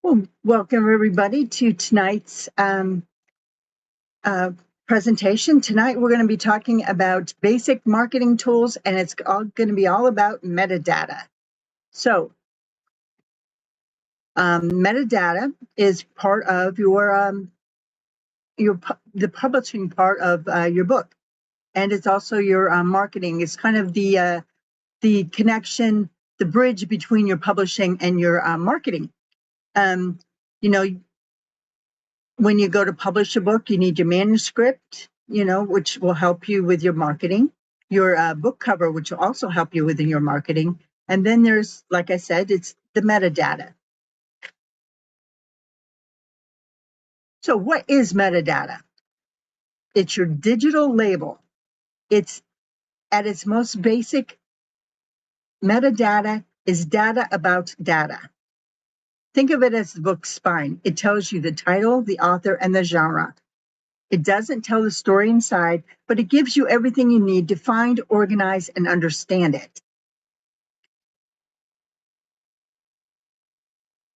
Well, welcome everybody to tonight's presentation. Tonight we're going to be talking about basic marketing tools, and it's all going to be all about metadata. So, metadata is part of the publishing part of your book, and it's also your marketing. It's kind of the connection, the bridge between your publishing and your marketing. You know, when you go to publish a book, you need your manuscript, which will help you with your marketing, your book cover, which will also help you with your marketing. And then there's, like I said, it's the metadata. So what is metadata? It's your digital label. It's at its most basic, metadata is data about data. Think of it as the book's spine. It tells you the title, the author, and the genre. It doesn't tell the story inside, but it gives you everything you need to find, organize, and understand it.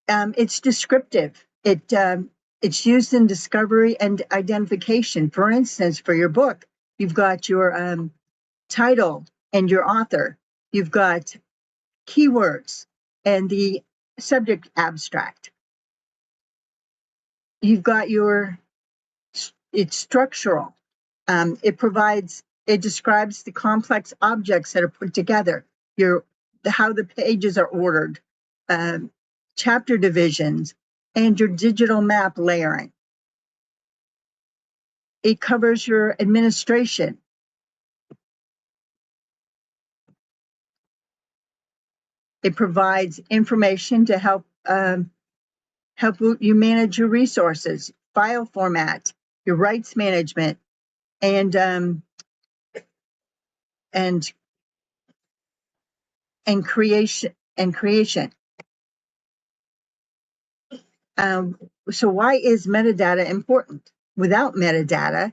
It's descriptive. It's used in discovery and identification. For instance, for your book, you've got your title and your author. You've got keywords and the subject abstract. You've got it's structural. It describes the complex objects that are put together, how the pages are ordered, chapter divisions, and your digital map layering. It covers your administration. It provides information to help you manage your resources, file format, your rights management, and creation. So why is metadata important? Without metadata,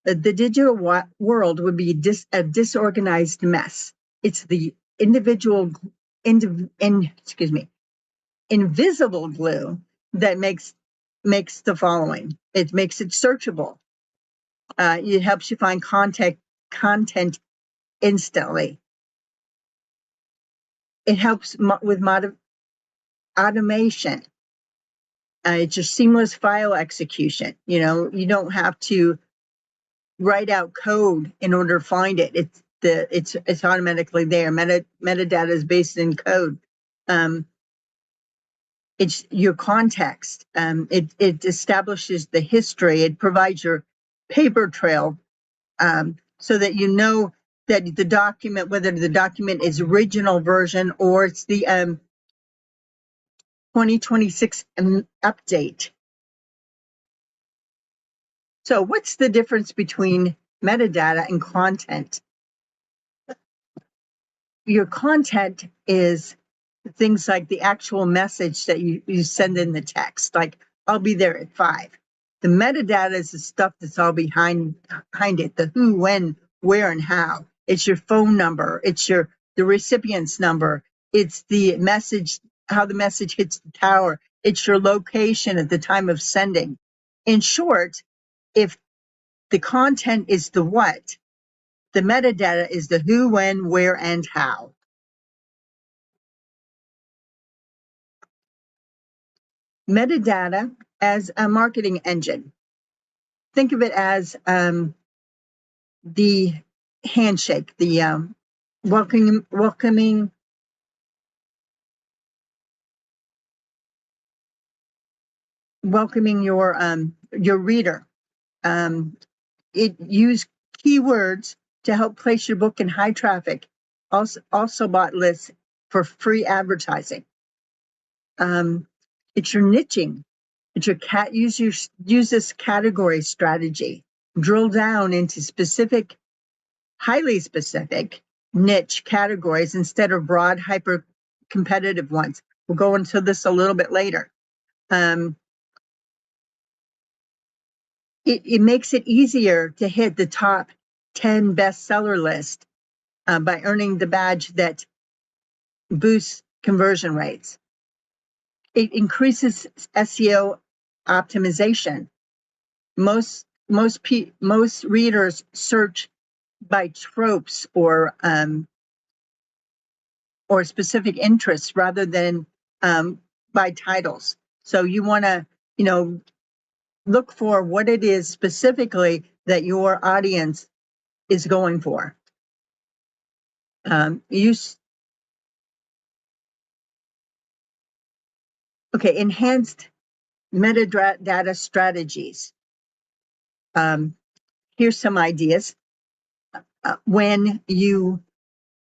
the digital world would be a disorganized mess. It's the invisible glue that makes the following. It makes it searchable. It helps you find content instantly. It helps with automation. It's just seamless file execution. You don't have to write out code in order to find it. It's automatically there. Metadata is based in code. It's your context. It establishes the history. It provides your paper trail, so that you know that the document, whether the document is original version or it's the 2026 update. So what's the difference between metadata and content? Your content is things like the actual message that you send in the text, like, I'll be there at 5. The metadata is the stuff that's all behind it, the who, when, where, and how. It's your phone number. It's the recipient's number. It's the message, how the message hits the tower. It's your location at the time of sending. In short, if the content is the what, the metadata is the who, when, where, and how. Metadata as a marketing engine. Think of it as the handshake, the welcoming your reader. It used keywords to help place your book in high traffic, also bought lists for free advertising. It's your niching. It's your use this category strategy. Drill down into highly specific niche categories instead of broad, hyper competitive ones. We'll go into this a little bit later. It makes it easier to hit the top 10 bestseller list by earning the badge that boosts conversion rates. It increases SEO optimization. Most readers search by tropes or specific interests rather than by titles. So you want to, look for what it is specifically that your audience is going for. Enhanced metadata strategies. Here's some ideas. When you,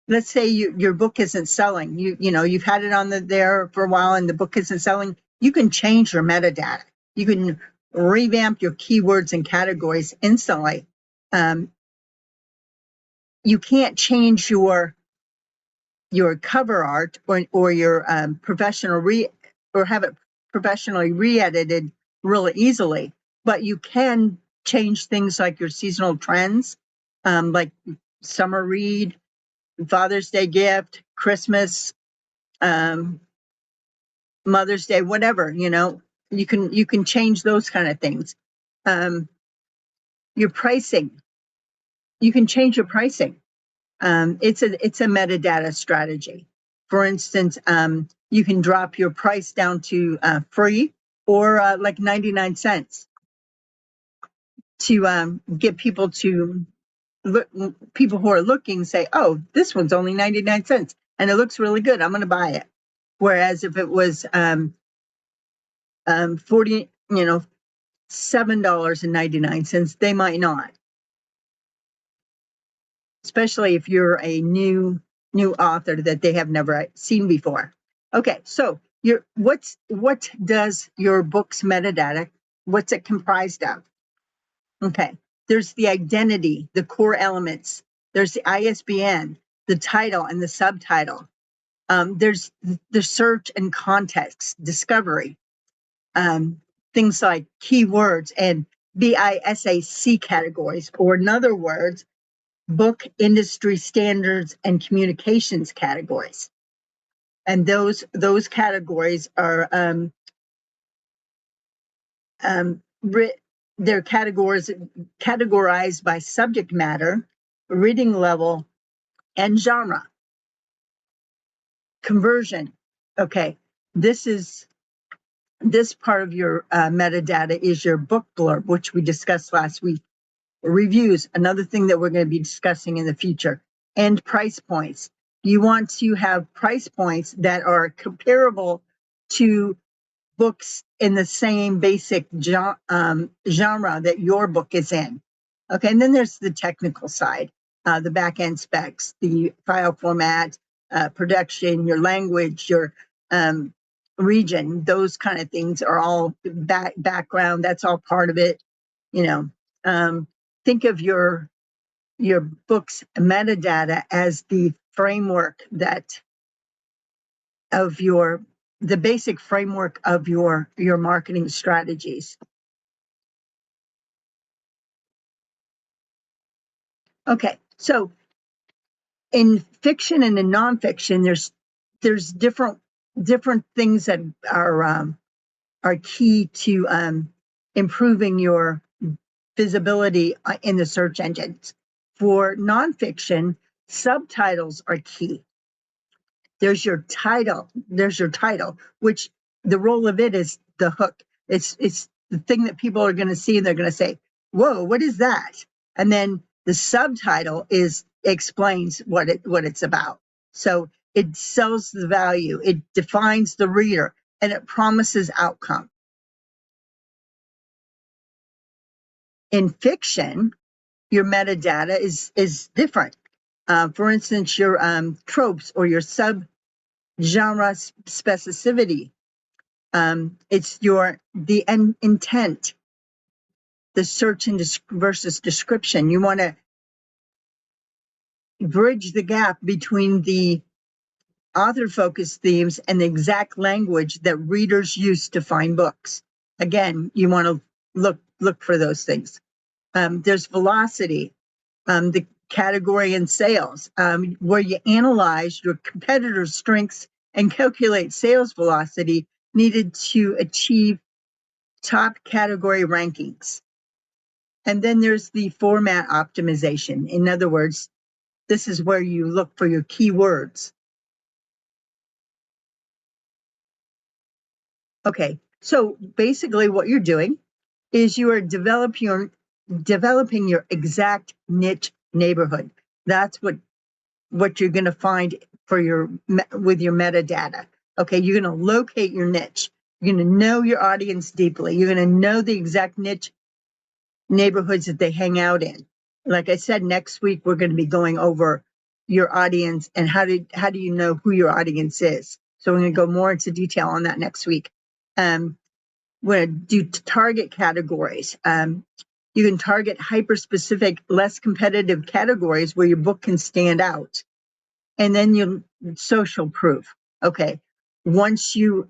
let's say your book isn't selling, you've had it on there for a while and the book isn't selling, you can change your metadata. You can revamp your keywords and categories instantly. You can't change your cover art or your professional or have it professionally re-edited really easily, but you can change things like your seasonal trends, like summer read, Father's Day gift, Christmas, Mother's Day, whatever, you can change those kind of things. Your pricing, you can change your pricing. It's a metadata strategy. For instance, you can drop your price down to free or like 99 cents to get people to look. People who are looking say, "Oh, this one's only 99 cents and it looks really good. I'm going to buy it." Whereas if it was 40, $7.99, they might not. Especially if you're a new author that they have never seen before. Okay, so what does your book's metadata, what's it comprised of? Okay, there's the identity, the core elements. There's the ISBN, the title and the subtitle. There's the search and context, discovery, things like keywords and BISAC categories, or in other words, book industry standards and communications categories. And those categories are they're categorized by subject matter, reading level, and genre. Conversion. Okay, this part of your metadata is your book blurb, which we discussed last week. Reviews, another thing that we're going to be discussing in the future, and price points. You want to have price points that are comparable to books in the same basic genre that your book is in. Okay, and then there's the technical side, the back end specs, the file format, production, your language, your region, those kind of things are all background. That's all part of it. Think of your book's metadata as the framework the basic framework of your marketing strategies. Okay, so in fiction and in nonfiction, there's different things that are key to improving your visibility in the search engines. For nonfiction, subtitles are key. There's your title, which the role of it is the hook. It's the thing that people are going to see and they're going to say, "Whoa, what is that?" And then the subtitle explains what it's about. So it sells the value, it defines the reader, and it promises outcome. In fiction, your metadata is different. For instance, your tropes or your sub-genre specificity. It's the intent, the search and versus description. You want to bridge the gap between the author-focused themes and the exact language that readers use to find books. Again, you want to look for those things. There's velocity, the category and sales, where you analyze your competitors' strengths and calculate sales velocity, needed to achieve top category rankings. And then there's the format optimization. In other words, this is where you look for your keywords. Okay, so basically what you're doing is you are developing your exact niche neighborhood. That's what you're going to find for with your metadata. Okay, you're going to locate your niche. You're going to know your audience deeply. You're going to know the exact niche neighborhoods that they hang out in. Like I said, next week we're going to be going over your audience and how do you know who your audience is. So we're going to go more into detail on that next week. We're going to do target categories. You can target hyper-specific, less competitive categories where your book can stand out. And then you social proof. Okay. Once you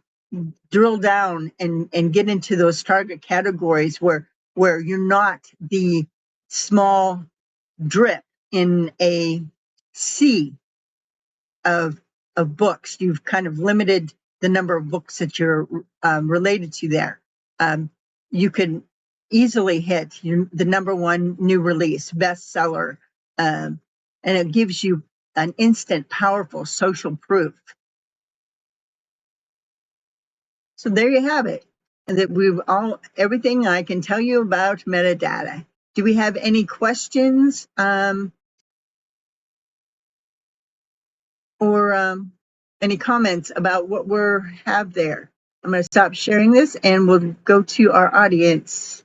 drill down and get into those target categories where you're not the small drip in a sea of books, you've kind of limited the number of books that you're related to there. You can easily hit the number one new release, bestseller, and it gives you an instant, powerful social proof. So there you have it. And that everything I can tell you about metadata. Do we have any questions or any comments about what we have there? I'm going to stop sharing this and we'll go to our audience.